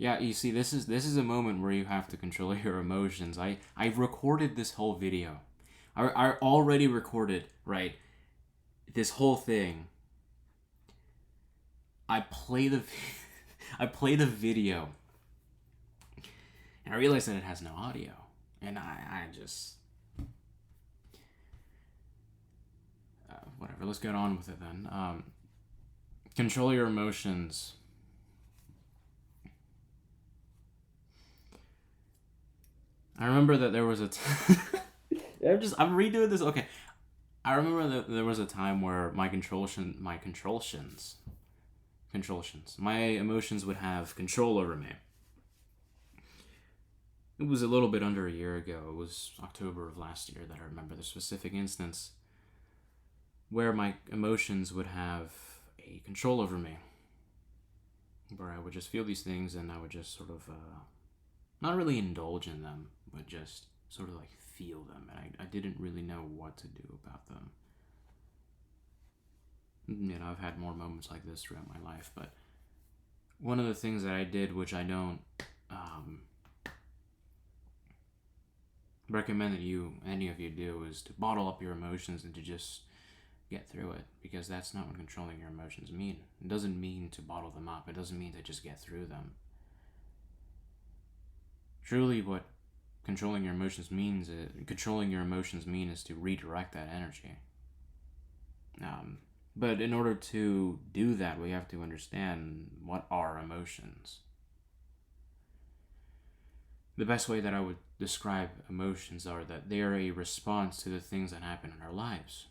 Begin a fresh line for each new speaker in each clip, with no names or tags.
Yeah, you see, this is a moment where you have to control your emotions. I recorded this whole video. I already recorded, right, this whole thing. I play the I play the video, and I realize that it has no audio, and I just whatever. Let's get on with it then. Control your emotions. I remember that there was a. I'm redoing this. Okay, I remember that there was a time where my emotions would have control over me. It was a little bit under a year ago. It was October of last year that I remember the specific instance where my emotions would have a control over me. Where I would just feel these things and I would just sort of, not really indulge in them, but just sort of like feel them. And I didn't really know what to do about them. You know, I've had more moments like this throughout my life, but one of the things that I did, which I don't recommend that any of you do, is to bottle up your emotions and to just get through it, because that's not what controlling your emotions mean. It doesn't mean to bottle them up. It doesn't mean to just get through them. Truly, what controlling your emotions mean is to redirect that energy. But in order to do that, we have to understand what are emotions. The best way that I would describe emotions are that they are a response to the things that happen in our lives.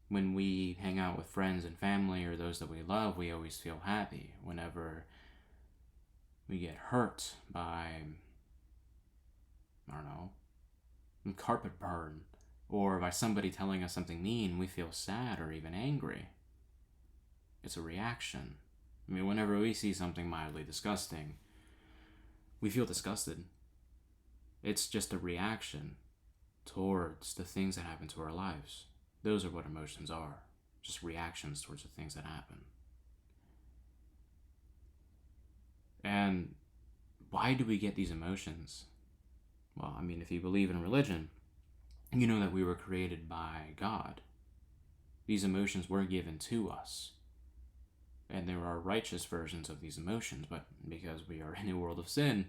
When we hang out with friends and family or those that we love, we always feel happy. Whenever we get hurt by, I don't know, carpet burn, or by somebody telling us something mean, we feel sad or even angry. It's a reaction. I mean, whenever we see something mildly disgusting, we feel disgusted. It's just a reaction towards the things that happen to our lives. Those are what emotions are. Just reactions towards the things that happen. And why do we get these emotions? Well, I mean, if you believe in religion, you know that we were created by God. These emotions were given to us. And there are righteous versions of these emotions, but because we are in a world of sin,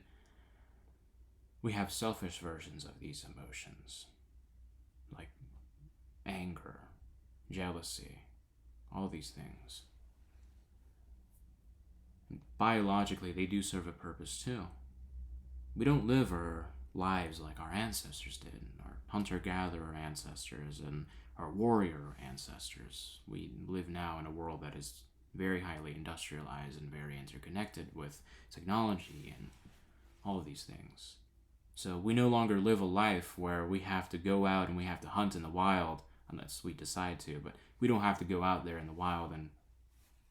we have selfish versions of these emotions. Like anger, jealousy, all these things. Biologically, they do serve a purpose too. We don't live our lives like our ancestors did, our hunter-gatherer ancestors and our warrior ancestors. We live now in a world that is very highly industrialized and very interconnected with technology and all of these things. So we no longer live a life where we have to go out and we have to hunt in the wild, unless we decide to, but we don't have to go out there in the wild and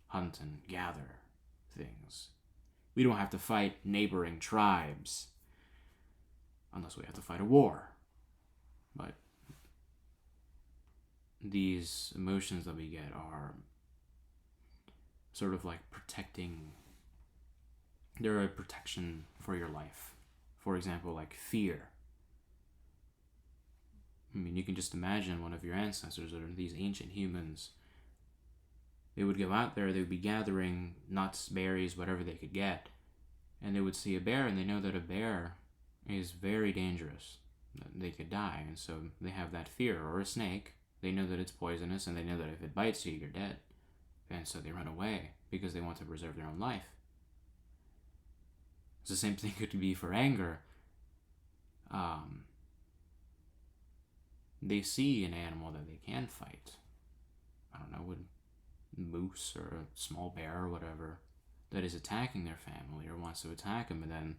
hunt and gather things. We don't have to fight neighboring tribes, unless we have to fight a war. But these emotions that we get are sort of like they're a protection for your life. For example, like fear. I mean, you can just imagine one of your ancestors, or these ancient humans, they would go out there, they would be gathering nuts, berries, whatever they could get, and they would see a bear, and they know that a bear is very dangerous. They could die, and so they have that fear. Or a snake, they know that it's poisonous, and they know that if it bites you, you're dead. And so they run away, because they want to preserve their own life. It's the same thing could be for anger. They see an animal that they can fight. I don't know, a moose or a small bear or whatever that is attacking their family or wants to attack them, and then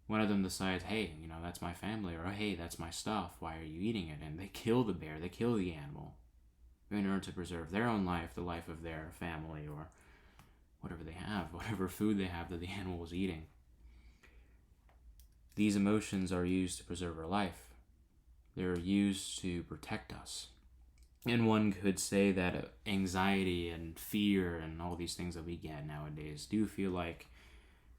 one of them decides, hey, that's my family, or hey, that's my stuff, why are you eating it? And they kill the bear, they kill the animal in order to preserve their own life, the life of their family, or whatever they have, whatever food they have that the animal was eating. These emotions are used to preserve our life. They're used to protect us. And one could say that anxiety and fear and all these things that we get nowadays do feel like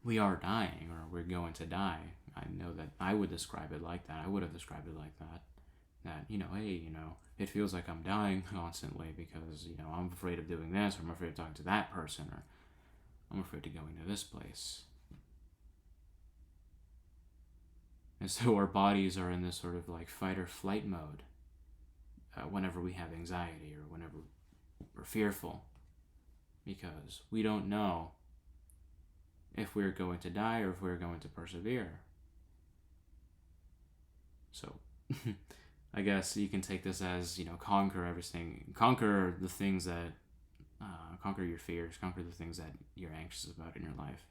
we are dying or we're going to die. I know that I would describe it like that. I would have described it like that. That, hey, it feels like I'm dying constantly because, I'm afraid of doing this, or I'm afraid of talking to that person, or I'm afraid of going to this place. And so our bodies are in this sort of like fight or flight mode whenever we have anxiety or whenever we're fearful, because we don't know if we're going to die or if we're going to persevere. So I guess you can take this as, conquer everything, conquer the things that, conquer your fears, conquer the things that you're anxious about in your life,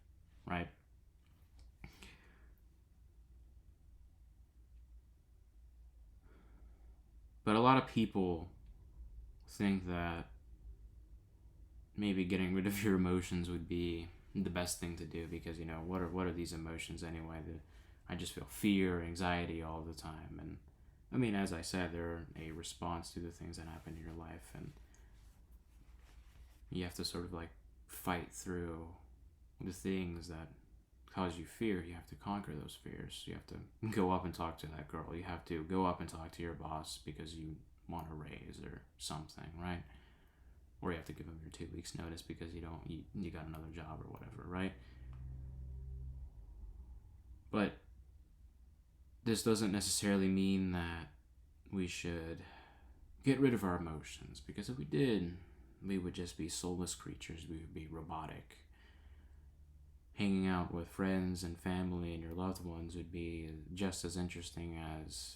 right? But a lot of people think that maybe getting rid of your emotions would be the best thing to do because, what are these emotions anyway? I just feel fear, anxiety all the time. And I mean, as I said, they're a response to the things that happen in your life, and you have to sort of like fight through the things that cause you fear. You have to conquer those fears. You have to go up and talk to that girl. You have to go up and talk to your boss because you want a raise or something, right? Or you have to give them your 2 weeks notice because you got another job or whatever, right? But this doesn't necessarily mean that we should get rid of our emotions, because if we did, we would just be soulless creatures. We would be robotic. Hanging out with friends and family and your loved ones would be just as interesting as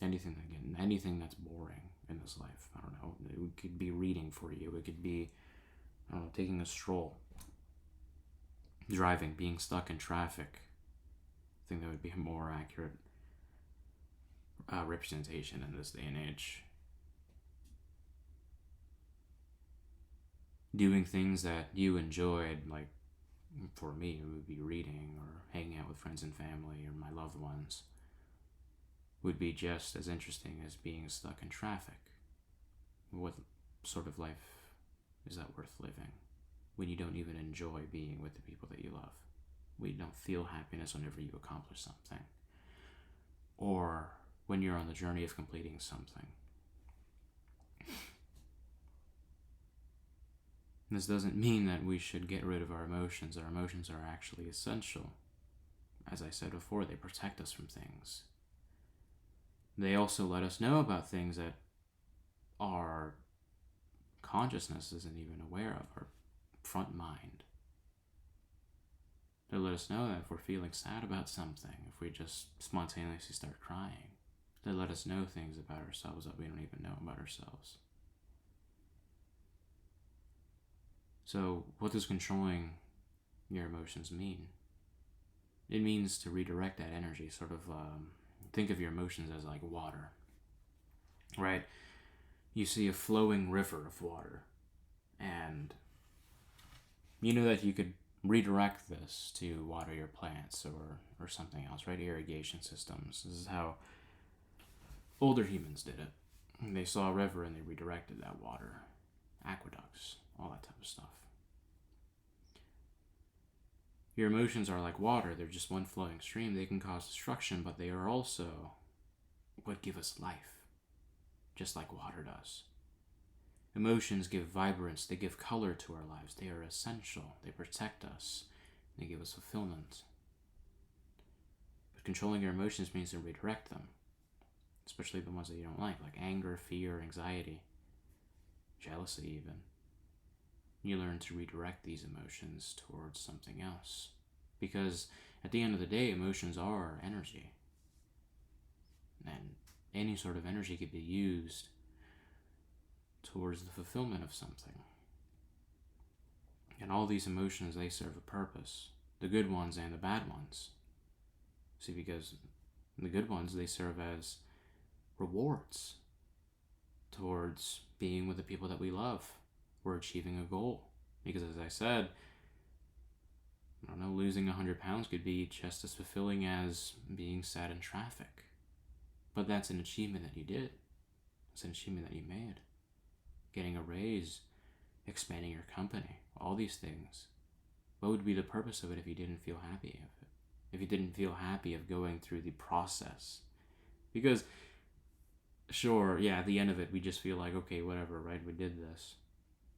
anything that's boring in this life. I don't know. It could be reading for you. It could be, I don't know, taking a stroll, driving, being stuck in traffic. I think that would be a more accurate representation in this day and age. Doing things that you enjoyed, like for me, it would be reading or hanging out with friends and family or my loved ones, would be just as interesting as being stuck in traffic. What sort of life is that worth living when you don't even enjoy being with the people that you love? When you don't feel happiness whenever you accomplish something, or when you're on the journey of completing something. This doesn't mean that we should get rid of our emotions. Our emotions are actually essential. As I said before, they protect us from things. They also let us know about things that our consciousness isn't even aware of, our front mind. They let us know that if we're feeling sad about something, if we just spontaneously start crying, they let us know things about ourselves that we don't even know about ourselves. So, what does controlling your emotions mean? It means to redirect that energy, sort of think of your emotions as like water, right? You see a flowing river of water, and you know that you could redirect this to water your plants or something else, right? Irrigation systems. This is how older humans did it. They saw a river and they redirected that water. Aqueducts, all that type of stuff. Your emotions are like water. They're just one flowing stream. They can cause destruction, but they are also what give us life, just like water does. Emotions give vibrance. They give color to our lives. They are essential. They protect us. They give us fulfillment. But controlling your emotions means to redirect them, especially the ones that you don't like anger, fear, anxiety, jealousy even. You learn to redirect these emotions towards something else. Because at the end of the day, emotions are energy. And any sort of energy could be used towards the fulfillment of something. And all these emotions, they serve a purpose. The good ones and the bad ones. See, because the good ones, they serve as rewards towards being with the people that we love. We're achieving a goal. Because as I said, I don't know, losing 100 pounds could be just as fulfilling as being sad in traffic. But that's an achievement that you did. It's an achievement that you made. Getting a raise, expanding your company, all these things. What would be the purpose of it if you didn't feel happy of it? If you didn't feel happy of going through the process? Because, sure, yeah, at the end of it, we just feel like, okay, whatever, right? We did this.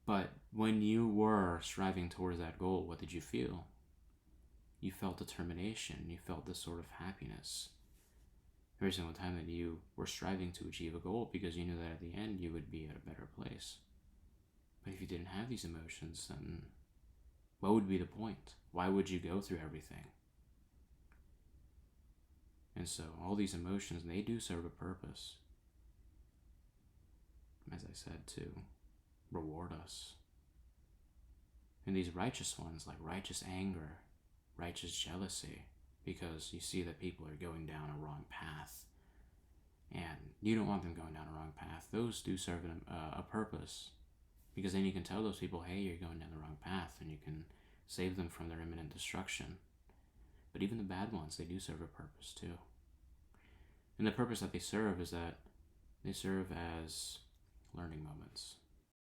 But when you were striving towards that goal, what did you feel? You felt determination. You felt this sort of happiness every single time that you were striving to achieve a goal, because you knew that at the end you would be at a better place. But if you didn't have these emotions, then what would be the point? Why would you go through everything? And so all these emotions, they do serve a purpose, as I said, to reward us. And these righteous ones, like righteous anger, righteous jealousy, because you see that people are going down a wrong path, and you don't want them going down a wrong path. Those do serve a purpose, because then you can tell those people, hey, you're going down the wrong path, and you can save them from their imminent destruction. But even the bad ones, they do serve a purpose too. And the purpose that they serve is that they serve as learning moments.